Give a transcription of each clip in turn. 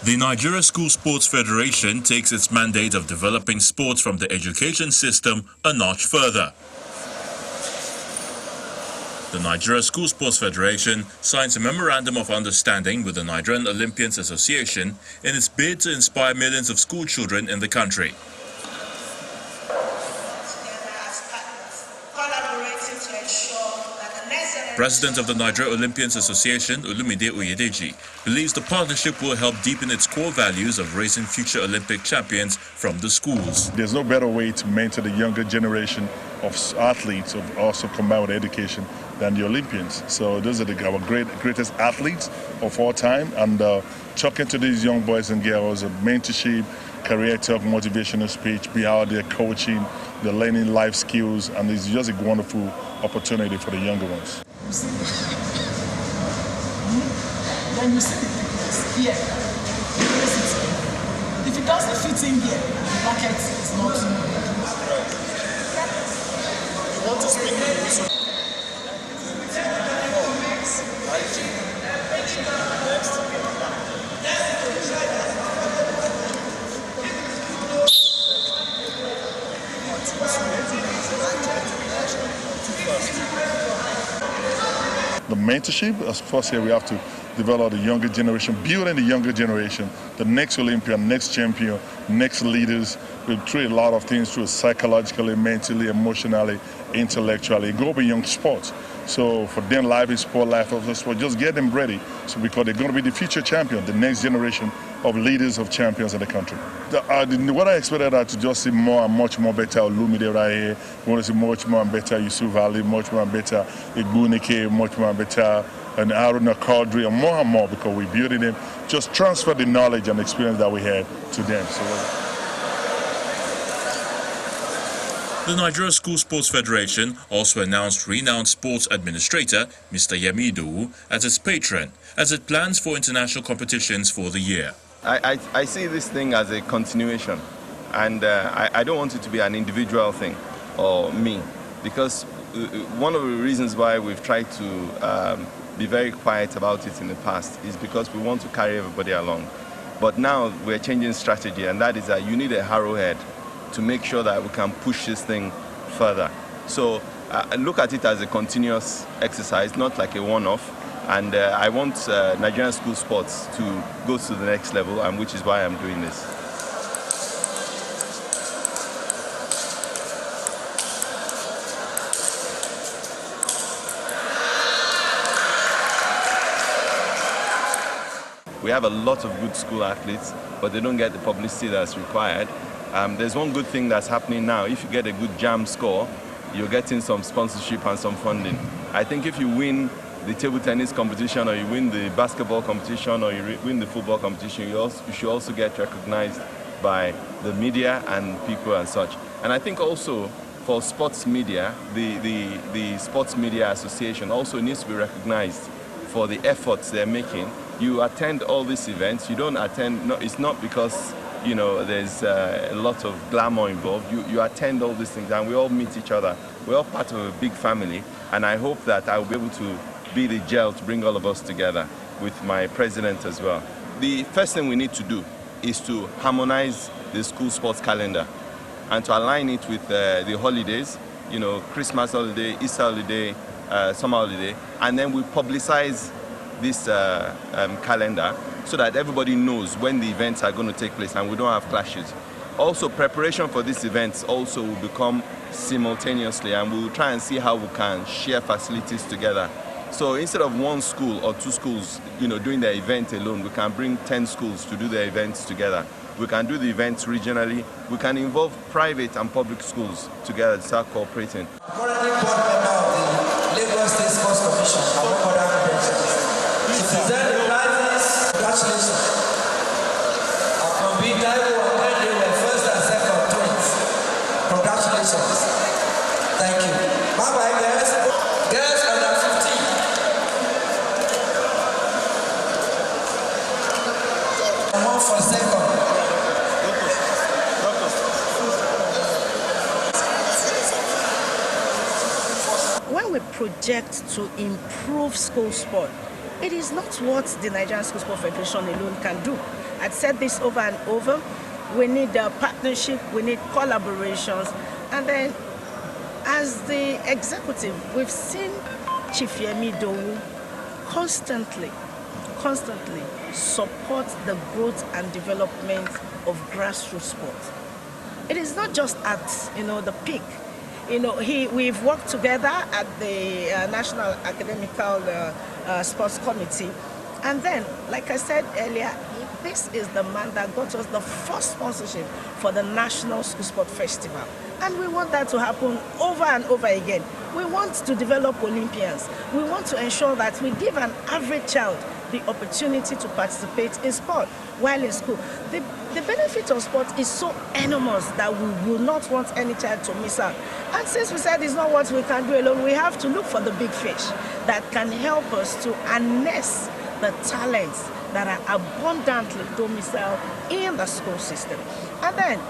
The Nigeria School Sports Federation takes its mandate of developing sports from the education system a notch further. The Nigeria School Sports Federation signs a memorandum of understanding with the Nigerian Olympians Association in its bid to inspire millions of school children in the country. President of the Nigeria Olympians Association, Olumide believes the partnership will help deepen its core values of raising future Olympic champions from the schools. There's no better way to mentor the younger generation of athletes, also combined with education, than the Olympians. So those are our greatest athletes of all time, and talking to these young boys and girls, mentorship, career talk, motivational speech, be out there coaching, they're learning life skills, and it's just a wonderful opportunity for the younger ones. When you see the thickness here, if it doesn't fit in here, the bracket is not. You want to speak English? The mentorship, as first here we have to develop the younger generation, building the younger generation, the next Olympian, next champion, next leaders. We treat a lot of things through psychologically, mentally, emotionally, intellectually. Go beyond sports. So for them, life is sport, life of the sport. Just get them ready, so because they're going to be the future champion, the next generation of leaders, of champions in the country. What I expected to just see more and much more better Olumide right here. We want to see much more and better Yusuf Ali, much more and better Igbunike, much more and better and Aruna Kadri, and more because we're building them. Just transfer the knowledge and experience that we had to them. The Nigeria School Sports Federation also announced renowned sports administrator Mr. Yemi Idowu as its patron, as it plans for international competitions for the year. I see this thing as a continuation, and I don't want it to be an individual thing or me, because one of the reasons why we've tried to be very quiet about it in the past is because we want to carry everybody along. But now we're changing strategy, and that is that you need a arrowhead to make sure that we can push this thing further. So look at it as a continuous exercise, not like a one-off. And I want Nigerian school sports to go to the next level, and which is why I'm doing this. We have a lot of good school athletes, but they don't get the publicity that's required. There's one good thing that's happening now. If you get a good JAM score, you're getting some sponsorship and some funding. I think if you win the table tennis competition, or you win the basketball competition, or you win the football competition, you should also get recognized by the media and people and such. And I think also for sports media, the Sports Media Association also needs to be recognized for the efforts they're making. You attend all these events, you don't attend, it's not because there's a lot of glamour involved. You attend all these things, and we all meet each other. We're all part of a big family, and I hope that I'll be able to be the gel to bring all of us together with my president as well. The first thing we need to do is to harmonize the school sports calendar and to align it with the holidays, Christmas holiday, Easter holiday, summer holiday, and then we publicize this calendar so that everybody knows when the events are going to take place and we don't have clashes. Also, preparation for these events also will become simultaneously, and we will try and see how we can share facilities together. So instead of one school or two schools, doing the event alone, we can bring 10 schools to do the events together. We can do the events regionally. We can involve private and public schools together to start cooperating. Currently board member of the Lagos State Sports Commission and other conventions. To present the prizes, congratulations. Akombi Taiwo and when they were first and second twins. Congratulations. Thank you. Bye-bye, girls. Girls under 15. And one for second. When we project to improve school sport, it is not what the Nigerian School Sport Federation alone can do. I'd said this over and over. We need partnership, we need collaborations. And then as the executive, we've seen Chief Yemi Dowu constantly support the growth and development of grassroots sport. It is not just at the peak. We've worked together at the National Academical Sports Committee, and then, like I said earlier, this is the man that got us the first sponsorship for the National School Sport Festival. And we want that to happen over and over again. We want to develop Olympians. We want to ensure that we give an average child the opportunity to participate in sport while in school. The benefit of sport is so enormous that we will not want any child to miss out. And since we said it's not what we can do alone, we have to look for the big fish that can help us to harness the talents that are abundantly domiciled in the school system. And then,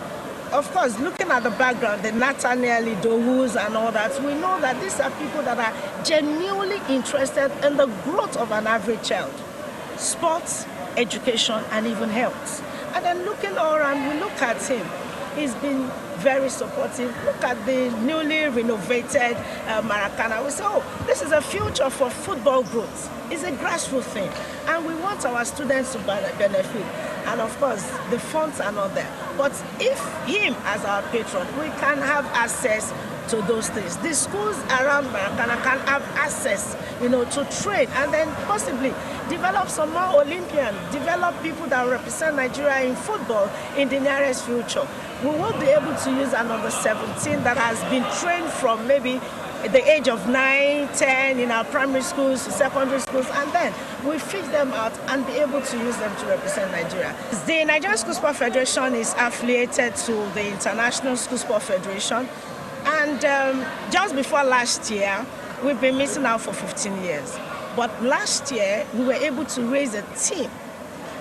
of course, looking at the background, the Nathaniel Idowus and all that, we know that these are people that are genuinely interested in the growth of an average child. Sports, education, and even health. And then looking all around, we look at him. He's been very supportive. Look at the newly renovated Maracana. We say, oh, this is a future for football growth. It's a grassroots thing. And we want our students to benefit. And of course, the funds are not there. But if him as our patron, we can have access to those things. The schools around Maracana can have access, to train and then possibly develop some more Olympians, develop people that represent Nigeria in football in the nearest future. We will be able to use another 17 that has been trained from maybe at the age of 9, 10 in our primary schools, secondary schools, and then we fish them out and be able to use them to represent Nigeria. The Nigerian School Sport Federation is affiliated to the International School Sport Federation, and just before last year, we've been missing out for 15 years. But last year, we were able to raise a team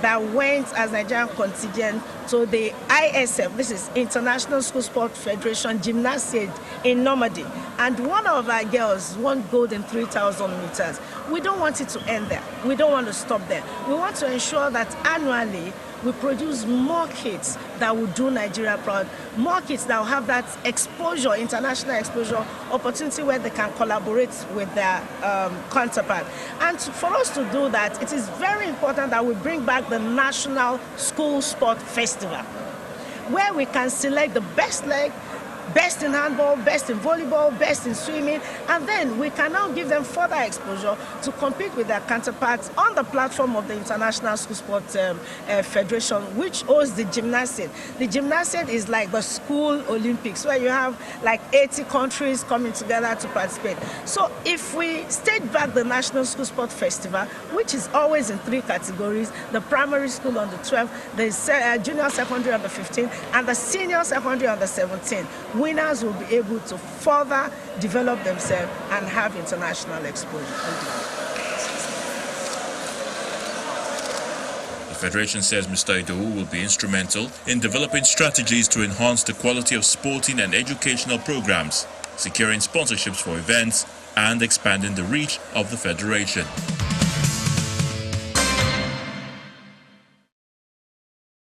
that went as Nigerian contingent to the ISF, this is International School Sport Federation Gymnasium in Normandy. And one of our girls won gold in 3,000 meters. We don't want it to end there. We don't want to stop there. We want to ensure that annually we produce more kids that will do Nigeria proud, more kids that will have that exposure, international exposure, opportunity where they can collaborate with their counterpart. And for us to do that, it is very important that we bring back the National School Sport Festival, where we can select the best leg, best in handball, best in volleyball, best in swimming, and then we can now give them further exposure to compete with their counterparts on the platform of the International School Sport Federation, which hosts the gymnasium. The gymnasium is like the school Olympics, where you have like 80 countries coming together to participate. So if we stage back the National School Sport Festival, which is always in 3 categories, the primary school on the 12th, the junior secondary on the 15th, and the senior secondary on the 17th, winners will be able to further develop themselves and have international exposure. The Federation says Mr. Idowu will be instrumental in developing strategies to enhance the quality of sporting and educational programs, securing sponsorships for events, and expanding the reach of the Federation.